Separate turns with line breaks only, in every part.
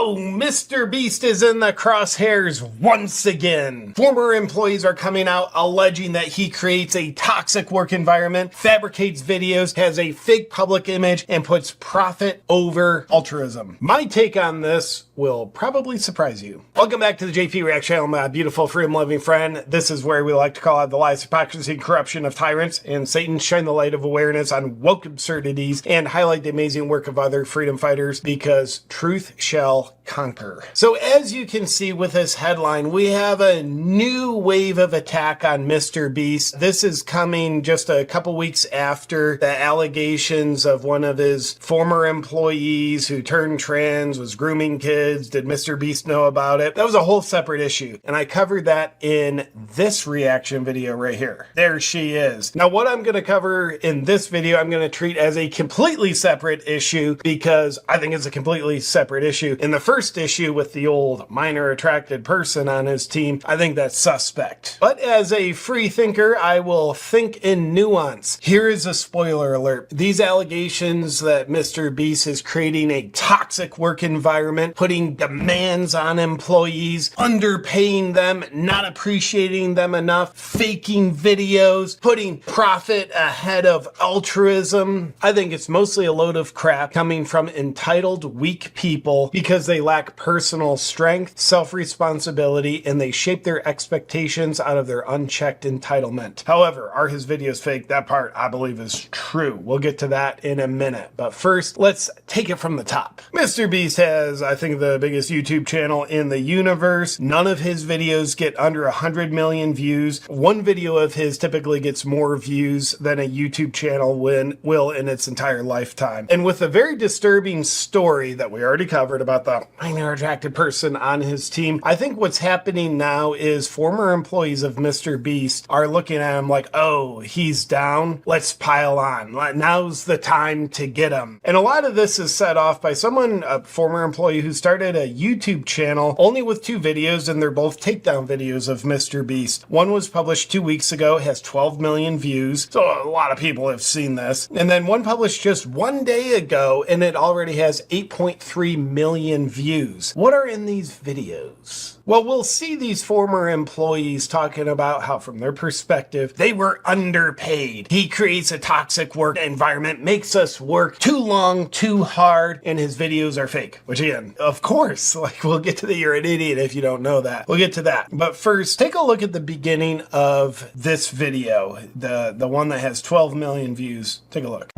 Oh, Mr. Beast is in the crosshairs once again. Former employees are coming out alleging that he creates a toxic work environment, fabricates videos, has a fake public image, and puts profit over altruism. My take on this will probably surprise you. Welcome back to the JP React channel, my beautiful freedom-loving friend. This is where we like to call out the lies, hypocrisy, and corruption of tyrants, and Satan shine the light of awareness on woke absurdities and highlight the amazing work of other freedom fighters, because truth shall conquer. So as you can see with this headline, we have a new wave of attack on Mr. Beast. This is coming just a couple weeks after the allegations of one of his former employees who turned trans, was grooming kids. Did Mr. Beast know about it? That was a whole separate issue, and I covered that in this reaction video right here. There she is. Now what I'm going to cover in this video, I'm going to treat as a completely separate issue, because I think it's a completely separate issue. In the first issue with the old minor attracted person on his team, I think that's suspect. But as a free thinker, I will think in nuance. Here is a spoiler alert. These allegations that Mr. Beast is creating a toxic work environment, putting demands on employees, underpaying them, not appreciating them enough, faking videos, putting profit ahead of altruism. I think it's mostly a load of crap coming from entitled, weak people because they lack personal strength, self-responsibility, and they shape their expectations out of their unchecked entitlement. However, are his videos fake? That part I believe is true. We'll get to that in a minute. But first, let's take it from the top. Mr. Beast has, I think, the biggest YouTube channel in the universe. None of his videos get under 100 million views. One video of his typically gets more views than a YouTube channel will in its entire lifetime. And with a very disturbing story that we already covered about the minor attracted person on his team, I think what's happening now is former employees of Mr. Beast are looking at him like, oh, he's down, let's pile on. Now's the time to get him. And a lot of this is set off by someone, a former employee who started a YouTube channel only with 2 videos, and they're both takedown videos of Mr. Beast. One was published 2 weeks ago, has 12 million views, so a lot of people have seen this. And then one published just 1 day ago, and it already has 8.3 million views. What are in these videos? Well, we'll see these former employees talking about how, from their perspective, they were underpaid. He creates a toxic work environment, makes us work too long, too hard, and his videos are fake. Which, again, of course, like, we'll get to the you're an idiot if you don't know that. We'll get to that. But first, take a look at the beginning of this video, the one that has 12 million views. Take a look.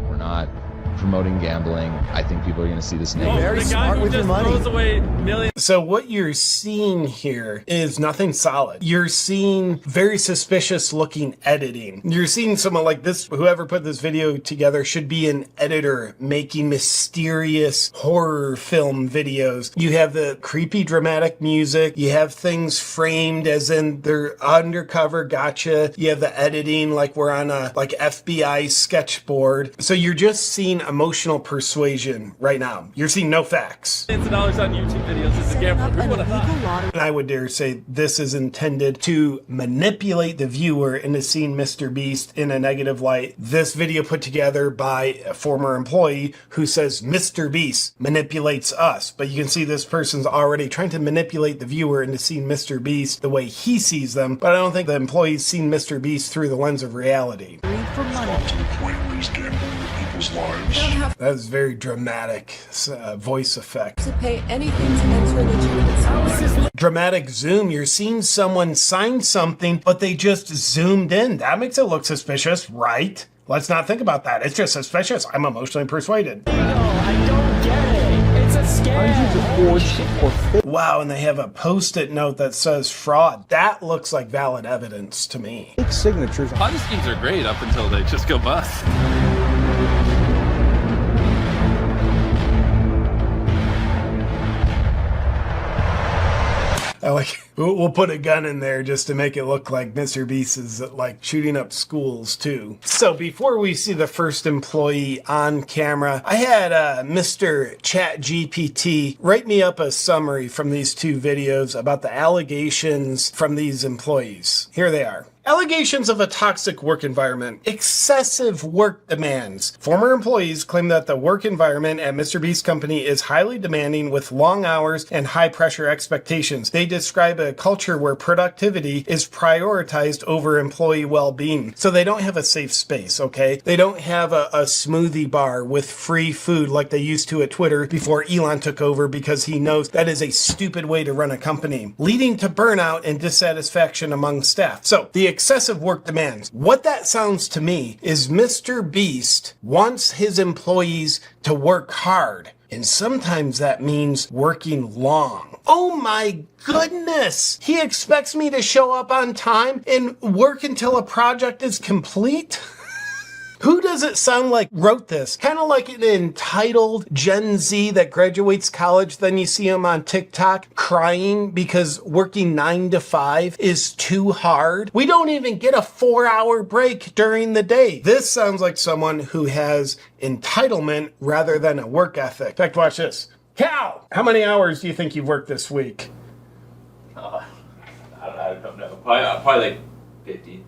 We're not promoting gambling. I think people are going to see this negative.
Very smart with your money. Throws away millions.
So what you're seeing here is nothing solid. You're seeing very suspicious looking editing. You're seeing someone like this, whoever put this video together should be an editor making mysterious horror film videos. You have the creepy dramatic music. You have things framed as in they're undercover gotcha. You have the editing like we're on a FBI sketchboard. So you're just seeing emotional persuasion right now. You're seeing no facts.
Millions of dollars on YouTube videos is a gamble. Who would have thought?
And I would dare say this is intended to manipulate the viewer into seeing Mr. Beast in a negative light. This video put together by a former employee who says Mr. Beast manipulates us. But you can see this person's already trying to manipulate the viewer into seeing Mr. Beast the way he sees them. But I don't think the employee's seen Mr. Beast through the lens of reality.
For money. To the point where he's gambling with people's lives.
That is very dramatic voice effect.
To pay anything to enter the
Dramatic zoom. You're seeing someone sign something, but they just zoomed in. That makes it look suspicious, right? Let's not think about that. It's just suspicious. I'm emotionally persuaded.
No, I don't get it. It's a scam.
Wow, and they have a post-it note that says fraud. That looks like valid evidence to me.
Signatures.
Ponzi schemes are great up until they just go bust.
We'll put a gun in there just to make it look like Mr. Beast is like shooting up schools too. So before we see the first employee on camera, I had Mr. ChatGPT write me up a summary from these 2 videos about the allegations from these employees. Here they are. Allegations of a toxic work environment. Excessive work demands. Former employees claim that the work environment at MrBeast's company is highly demanding with long hours and high pressure expectations. They describe a culture where productivity is prioritized over employee well-being. So they don't have a safe space, okay? They don't have a smoothie bar with free food like they used to at Twitter before Elon took over, because he knows that is a stupid way to run a company, leading to burnout and dissatisfaction among staff. So the excessive work demands. What that sounds to me is Mr. Beast wants his employees to work hard. And sometimes that means working long. Oh my goodness! He expects me to show up on time and work until a project is complete? Who does it sound like wrote this? Kind of like an entitled Gen Z that graduates college, then you see them on TikTok crying because working 9 to 5 is too hard. We don't even get a 4-hour break during the day. This sounds like someone who has entitlement rather than a work ethic. In fact, watch this. Cal, how many hours do you think you've worked this week?
I don't know. Probably like 50.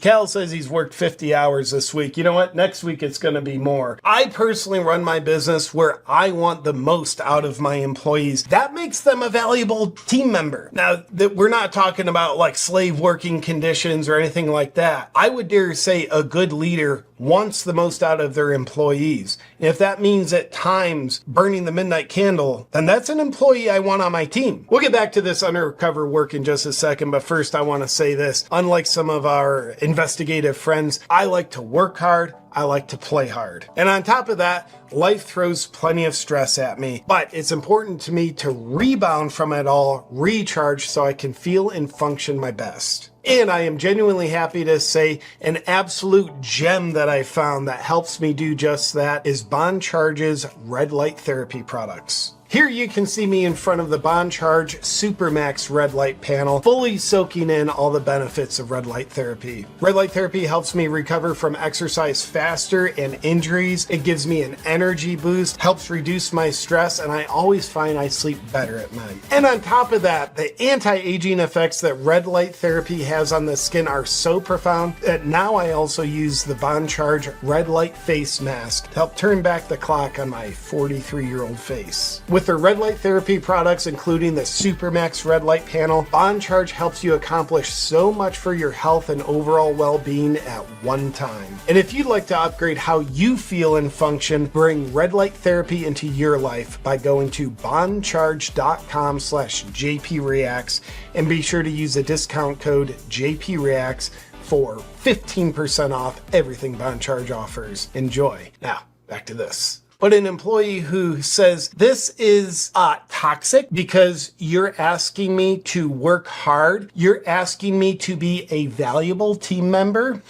Cal says he's worked 50 hours this week. You know what? Next week it's going to be more. I personally run my business where I want the most out of my employees. That makes them a valuable team member. Now, we're not talking about like slave working conditions or anything like that. I would dare say a good leader wants the most out of their employees. And if that means at times burning the midnight candle, then that's an employee I want on my team. We'll get back to this undercover work in just a second, but first I want to say this. Unlike some of our investigative friends, I like to work hard. I like to play hard. And on top of that, life throws plenty of stress at me. But it's important to me to rebound from it all, recharge so I can feel and function my best. And I am genuinely happy to say an absolute gem that I found that helps me do just that is Bond Charge's red light therapy products. Here you can see me in front of the Bond Charge Supermax red light panel, fully soaking in all the benefits of red light therapy. Red light therapy helps me recover from exercise faster and injuries. It gives me an energy boost, helps reduce my stress, and I always find I sleep better at night. And on top of that, the anti-aging effects that red light therapy has on the skin are so profound that now I also use the Bond Charge red light face mask to help turn back the clock on my 43-year-old face. With their red light therapy products, including the Supermax red light panel, Bond Charge helps you accomplish so much for your health and overall well-being at one time. And if you'd like to upgrade how you feel and function, bring red light therapy into your life by going to bondcharge.com/JPReacts and be sure to use the discount code JPReacts for 15% off everything Bond Charge offers. Enjoy. Now, back to this. But an employee who says, this is toxic because you're asking me to work hard, you're asking me to be a valuable team member.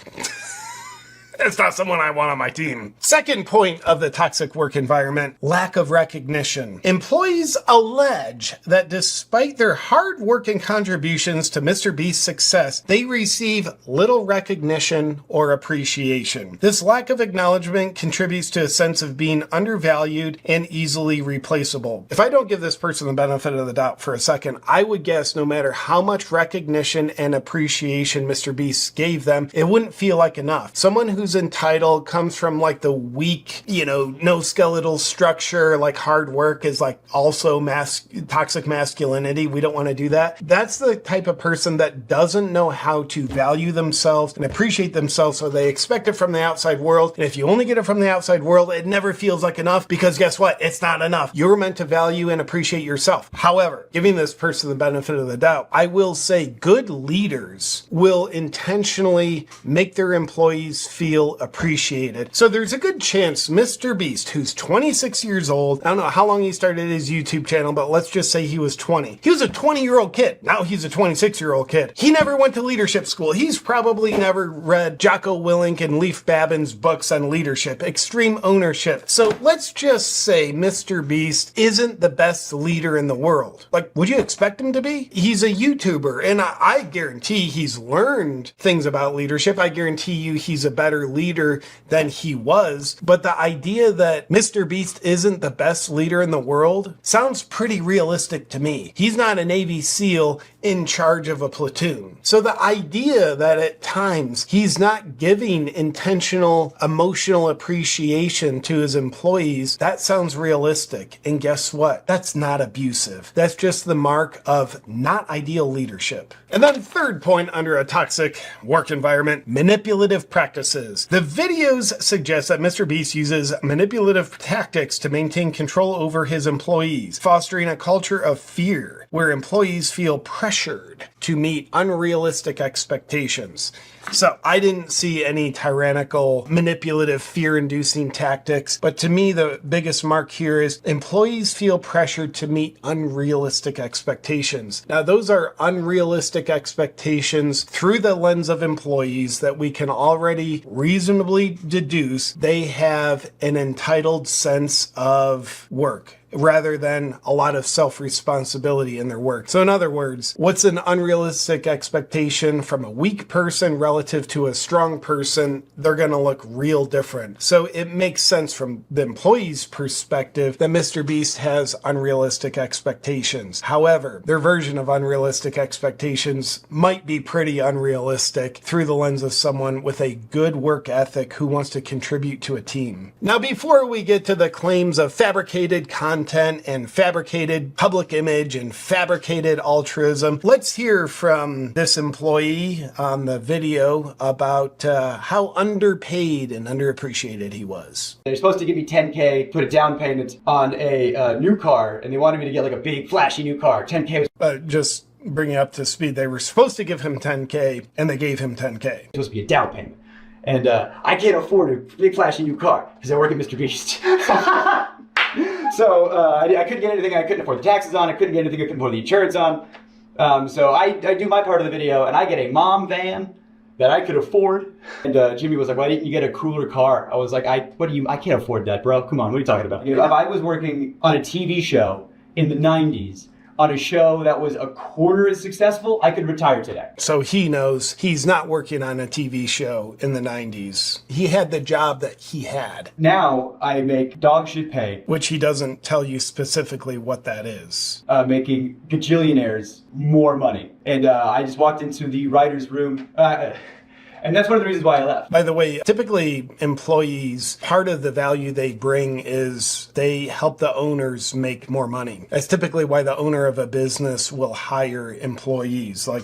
It's not someone I want on my team. Second point of the toxic work environment, lack of recognition. Employees allege that despite their hard work and contributions to MrBeast's success, they receive little recognition or appreciation. This lack of acknowledgement contributes to a sense of being undervalued and easily replaceable. If I don't give this person the benefit of the doubt for a second, I would guess no matter how much recognition and appreciation MrBeast gave them, it wouldn't feel like enough. Someone who's entitled comes from like the weak, no skeletal structure, like hard work is like also toxic masculinity. We don't want to do that. That's the type of person that doesn't know how to value themselves and appreciate themselves, so they expect it from the outside world. And if you only get it from the outside world, it never feels like enough, because guess what? It's not enough. You're meant to value and appreciate yourself. However, giving this person the benefit of the doubt, I will say good leaders will intentionally make their employees feel appreciated. So there's a good chance MrBeast, who's 26 years old, I don't know how long he started his YouTube channel, but let's just say he was 20. He was a 20-year-old kid. Now he's a 26-year-old kid. He never went to leadership school. He's probably never read Jocko Willink and Leif Babin's books on leadership, extreme ownership. So let's just say MrBeast isn't the best leader in the world. Like, would you expect him to be? He's a YouTuber, and I guarantee he's learned things about leadership. I guarantee you he's a better leader than he was, but the idea that MrBeast isn't the best leader in the world sounds pretty realistic to me. He's not a Navy SEAL in charge of a platoon. So the idea that at times he's not giving intentional emotional appreciation to his employees, that sounds realistic. And guess what? That's not abusive. That's just the mark of not ideal leadership. And then third point under a toxic work environment, manipulative practices. The videos suggest that Mr. Beast uses manipulative tactics to maintain control over his employees, fostering a culture of fear where employees feel pressured to meet unrealistic expectations. So I didn't see any tyrannical, manipulative, fear-inducing tactics. But to me, the biggest mark here is employees feel pressured to meet unrealistic expectations. Now, those are unrealistic expectations through the lens of employees that we can already reasonably deduce they have an entitled sense of work, rather than a lot of self-responsibility in their work. So in other words, what's an unrealistic expectation from a weak person relative to a strong person? They're going to look real different. So it makes sense from the employee's perspective that Mr. Beast has unrealistic expectations. However, their version of unrealistic expectations might be pretty unrealistic through the lens of someone with a good work ethic who wants to contribute to a team. Now, before we get to the claims of fabricated content and fabricated public image and fabricated altruism, let's hear from this employee on the video about how underpaid and underappreciated he was.
They're supposed to give me $10K, put a down payment on a new car, and they wanted me to get like a big flashy new car. $10K was
Just bring it up to speed. They were supposed to give him $10K and they gave him $10K.
supposed to be a down payment. And I can't afford a big flashy new car because I work at Mr. Beast. So I couldn't get anything I couldn't afford the taxes on. I couldn't get anything I couldn't afford the insurance on. So I do my part of the video, and I get a mom van that I could afford. And Jimmy was like, "Why didn't you get a cooler car?" I was like, I can't afford that, bro. Come on, what are you talking about? If I was working on a TV show in the 90s, on a show that was a quarter as successful, I could retire today.
So he knows he's not working on a TV show in the 90s. He had the job that he had.
Now I make dog shit pay.
Which he doesn't tell you specifically what that is.
Making gajillionaires more money. And I just walked into the writer's room. And that's one of the reasons why I left.
By the way, typically employees, part of the value they bring is they help the owners make more money. That's typically why the owner of a business will hire employees. Like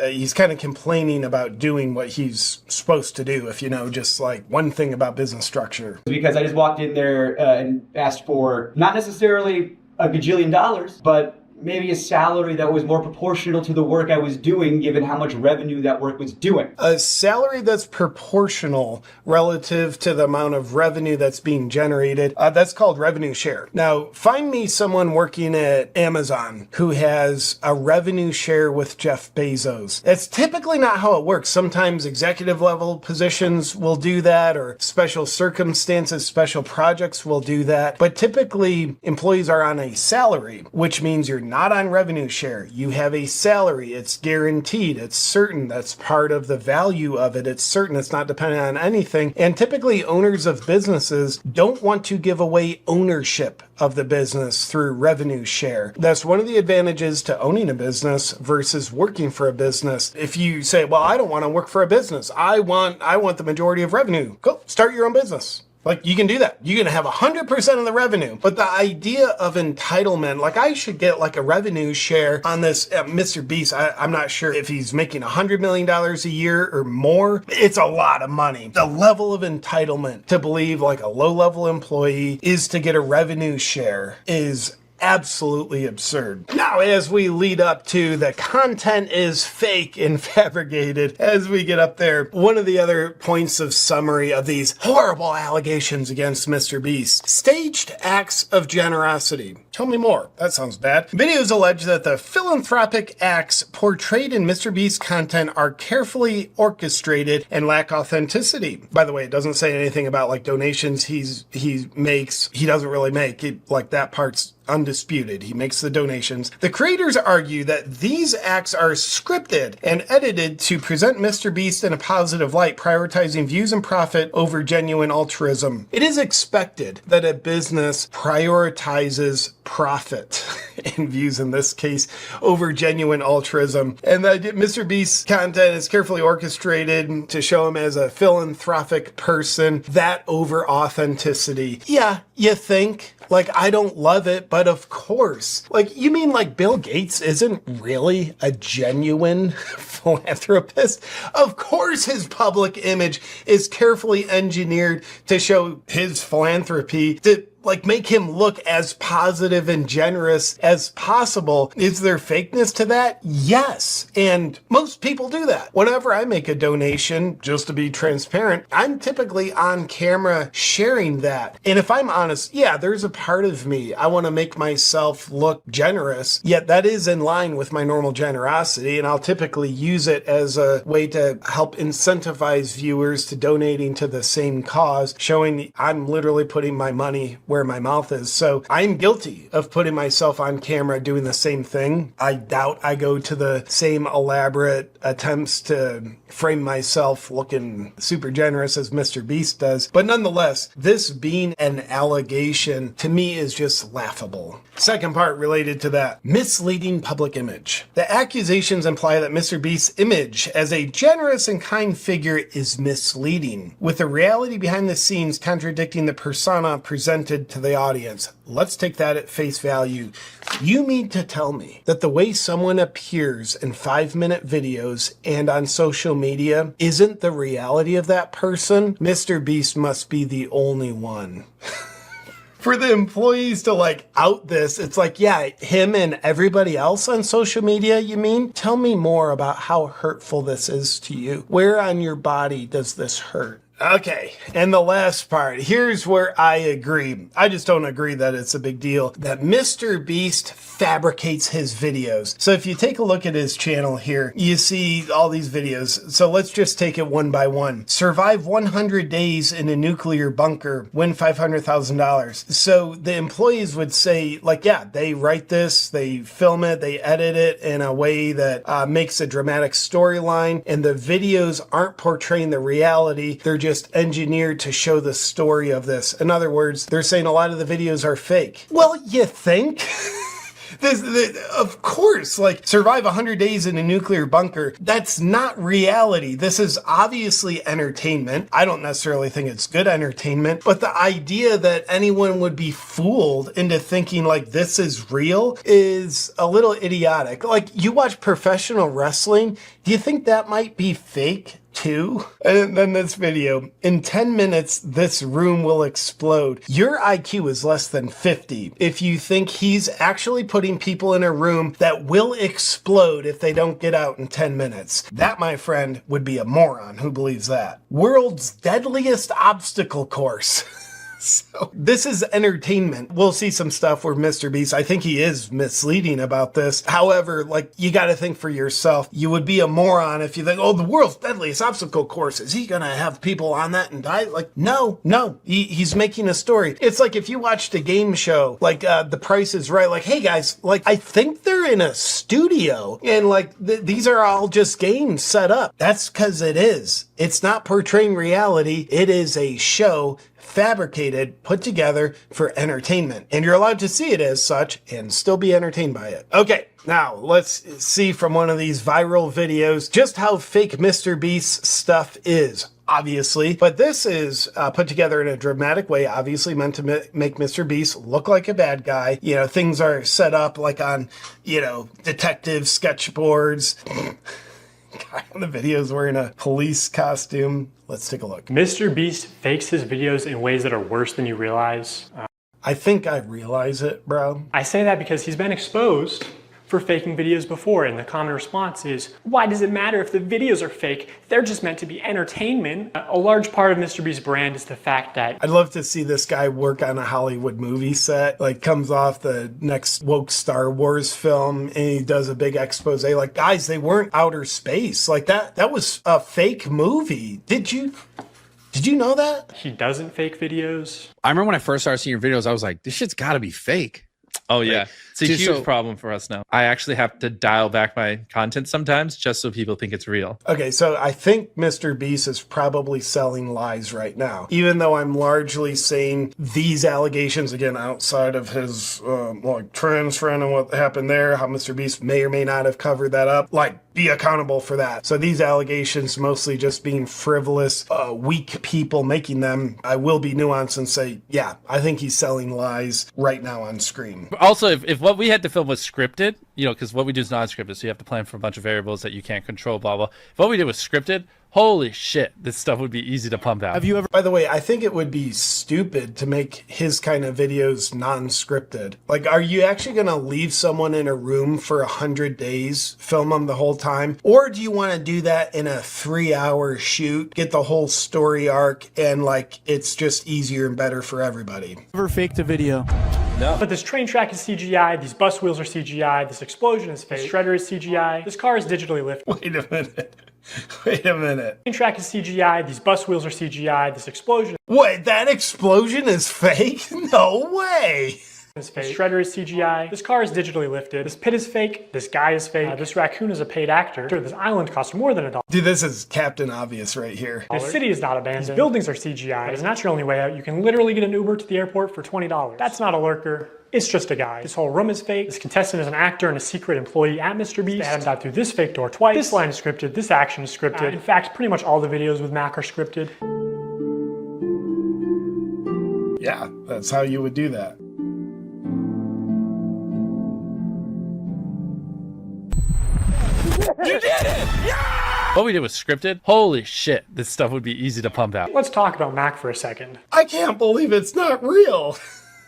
he's kind of complaining about doing what he's supposed to do, if you know just like one thing about business structure.
Because I just walked in there and asked for not necessarily a gajillion dollars, but maybe a salary that was more proportional to the work I was doing, given how much revenue that work was doing.
A salary that's proportional relative to the amount of revenue that's being generated, that's called revenue share. Now, find me someone working at Amazon who has a revenue share with Jeff Bezos. That's typically not how it works. Sometimes executive level positions will do that, or special circumstances, special projects will do that. But typically, employees are on a salary, which means you're not on revenue share. You have a salary. It's guaranteed. It's certain. That's part of the value of it. It's certain. It's not dependent on anything. And typically owners of businesses don't want to give away ownership of the business through revenue share. That's one of the advantages to owning a business versus working for a business. If you say, well, I don't want to work for a business. I want the majority of revenue. Go start your own business. Like, you can do that. You're going to have 100% of the revenue. But the idea of entitlement, like I should get like a revenue share on this Mr. Beast. I'm not sure if he's making $100 million a year or more. It's a lot of money. The level of entitlement to believe like a low-level employee is to get a revenue share is absolutely absurd. Now, as we lead up to the content is fake and fabricated, as we get up there, one of the other points of summary of these horrible allegations against Mr. Beast: staged acts of generosity. Tell me more. That sounds bad. Videos allege that the philanthropic acts portrayed in Mr. Beast's content are carefully orchestrated and lack authenticity. By the way, it doesn't say anything about like donations he makes. He doesn't really make it, like that part's undisputed. He makes the donations. The creators argue that these acts are scripted and edited to present Mr. Beast in a positive light, prioritizing views and profit over genuine altruism. It is expected that a business prioritizes profit. and views in this case over genuine altruism. And Mr. Beast's content is carefully orchestrated to show him as a philanthropic person. That over authenticity. Yeah, you think? Like, I don't love it, but of course. Like, you mean like Bill Gates isn't really a genuine philanthropist? Of course his public image is carefully engineered to show his philanthropy, to like make him look as positive and generous as possible. Is there fakeness to that? Yes. And most people do that. Whenever I make a donation, just to be transparent, I'm typically on camera sharing that. And if I'm honest, yeah, there's a part of me, I want to make myself look generous, yet that is in line with my normal generosity. And I'll typically use it as a way to help incentivize viewers to donating to the same cause, showing I'm literally putting my money where my mouth is. So I'm guilty of putting myself on camera doing the same thing. I doubt I go to the same elaborate attempts to frame myself looking super generous as Mr. Beast does. But nonetheless, this being an allegation to me is just laughable. Second part related to that, misleading public image. The accusations imply that Mr. Beast's image as a generous and kind figure is misleading, with the reality behind the scenes contradicting the persona presented to the audience. Let's take that at face value. You mean to tell me that the way someone appears in 5-minute videos and on social media isn't the reality of that person? Mr. Beast must be the only one. For the employees to like out this, it's like, yeah, him and everybody else on social media, you mean? Tell me more about how hurtful this is to you. Where on your body does this hurt? Okay, and the last part, here's where I agree. I just don't agree that it's a big deal that Mr. Beast fabricates his videos. So if you take a look at his channel here, you see all these videos. So let's just take it one by one. Survive 100 days in a nuclear bunker, win $500,000. So the employees would say, like, yeah, they write this, they film it, they edit it in a way that makes a dramatic storyline, and the videos aren't portraying the reality. They're just engineered to show the story of this. In other words, they're saying a lot of the videos are fake. Well, you think? Of course, like survive 100 days in a nuclear bunker. That's not reality. This is obviously entertainment. I don't necessarily think it's good entertainment, but the idea that anyone would be fooled into thinking like this is real is a little idiotic. Like you watch professional wrestling, do you think that might be fake too? And then this video, in 10 minutes, this room will explode. Your IQ is less than 50 if you think he's actually putting people in a room that will explode if they don't get out in 10 minutes. That, my friend, would be a moron who believes that. World's deadliest obstacle course. So this is entertainment. We'll see some stuff where Mr. Beast, I think he is misleading about this. However, like you got to think for yourself. You would be a moron if you think, oh, the world's deadliest obstacle course. Is he going to have people on that and die? Like, no. He's making a story. It's like if you watched a game show, like The Price is Right, like, hey guys, like I think they're in a studio and like these are all just games set up. That's because it is. It's not portraying reality. It is a show fabricated, put together for entertainment. And you're allowed to see it as such and still be entertained by it. Okay, now let's see from one of these viral videos just how fake Mr. Beast's stuff is. Obviously, but this is put together in a dramatic way, obviously meant to make Mr. Beast look like a bad guy. You know, things are set up like on, you know, detective sketchboards. Guy on the video is wearing a police costume. Let's take a look.
Mr. Beast fakes his videos in ways that are worse than you realize.
I think I realize it, bro.
I say that because he's been exposed for faking videos before, and the common response is, why does it matter if the videos are fake? They're just meant to be entertainment. A large part of Mr. Beast's brand is the fact that
I'd love to see this guy work on a Hollywood movie set, like comes off the next woke Star Wars film and he does a big expose, like, guys, they weren't outer space. Like that was a fake movie. Did you know that?
he doesn't fake videos.
I remember when I first started seeing your videos, I was like, this shit's gotta be fake. Oh yeah, it's a
Dude,
huge
so-
problem for us now. I actually have to dial back my content sometimes just so people think it's real.
Okay, so I think Mr. Beast is probably selling lies right now. Even though I'm largely saying these allegations, again, outside of his like trans friend and what happened there, how Mr. Beast may or may not have covered that up, like be accountable for that. So these allegations mostly just being frivolous, weak people making them, I will be nuanced and say, yeah, I think he's selling lies right now on screen.
Also, if what we had to film was scripted, you know, because what we do is non-scripted, so you have to plan for a bunch of variables that you can't control, blah, blah. If what we did was scripted, holy shit, this stuff would be easy to pump out.
Have you ever?
By the way, I think it would be stupid to make his kind of videos non-scripted. Like, are you actually going to leave someone in a room for 100 days, film them the whole time? Or do you want to do that in a 3-hour shoot, get the whole story arc, and like, it's just easier and better for everybody?
Ever faked a video?
But this train track is CGI, these bus wheels are CGI, this explosion is fake, this shredder is CGI, this car is digitally lifted.
Wait a minute. Wait a minute.
Train track is CGI, these bus wheels are CGI, this explosion
Wait, that explosion is fake? No way.
is fake, this shredder is CGI, this car is digitally lifted, this pit is fake, this guy is fake, this raccoon is a paid actor, this island costs more than $1.
Dude, this is Captain Obvious right here.
This city is not abandoned. These buildings are CGI. It's not your only way out. You can literally get an Uber to the airport for $20. That's not a lurker. It's just a guy. This whole room is fake. This contestant is an actor and a secret employee at Mr. Beast. They had him dive through this fake door twice. This line is scripted. This action is scripted. In fact, pretty much all the videos with Mac are scripted.
Yeah, that's how you would do that.
What we did was scripted, holy shit, this stuff would be easy to pump out.
Let's talk about Mac for a second.
I can't believe it's not real.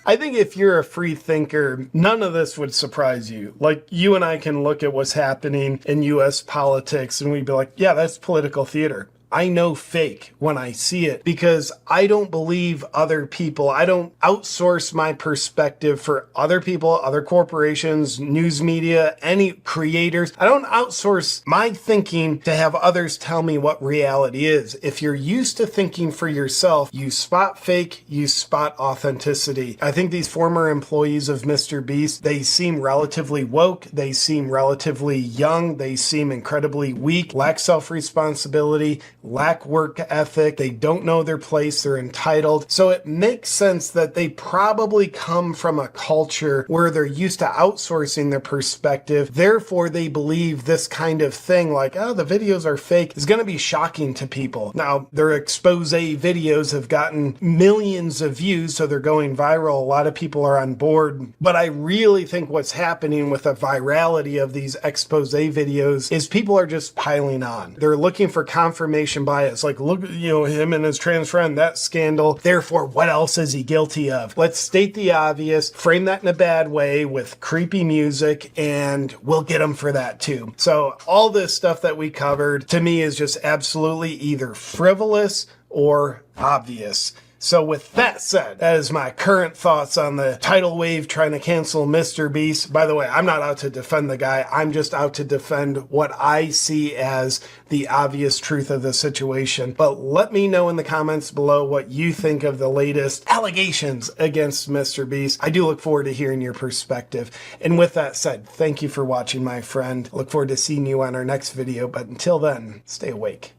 I think if you're a free thinker, none of this would surprise you. Like, you and I can look at what's happening in US politics and we'd be like, yeah, that's political theater. I know fake when I see it because I don't believe other people. I don't outsource my perspective for other people, other corporations, news media, any creators. I don't outsource my thinking to have others tell me what reality is. If you're used to thinking for yourself, you spot fake, you spot authenticity. I think these former employees of Mr. Beast, they seem relatively woke, they seem relatively young, they seem incredibly weak, lack self-responsibility, lack work ethic, they don't know their place, they're entitled. So it makes sense that they probably come from a culture where they're used to outsourcing their perspective. Therefore, they believe this kind of thing like, oh, the videos are fake is going to be shocking to people. Now, their expose videos have gotten millions of views, so they're going viral. A lot of people are on board. But I really think what's happening with the virality of these expose videos is people are just piling on. They're looking for confirmation bias. Like, look, you know, him and his trans friend, that scandal. Therefore, what else is he guilty of? Let's state the obvious, frame that in a bad way with creepy music, and we'll get him for that too. So all this stuff that we covered to me is just absolutely either frivolous or obvious. So with that said, that is my current thoughts on the tidal wave trying to cancel Mr. Beast. By the way, I'm not out to defend the guy. I'm just out to defend what I see as the obvious truth of the situation. But let me know in the comments below what you think of the latest allegations against Mr. Beast. I do look forward to hearing your perspective. And with that said, thank you for watching, my friend. Look forward to seeing you on our next video. But until then, stay awake.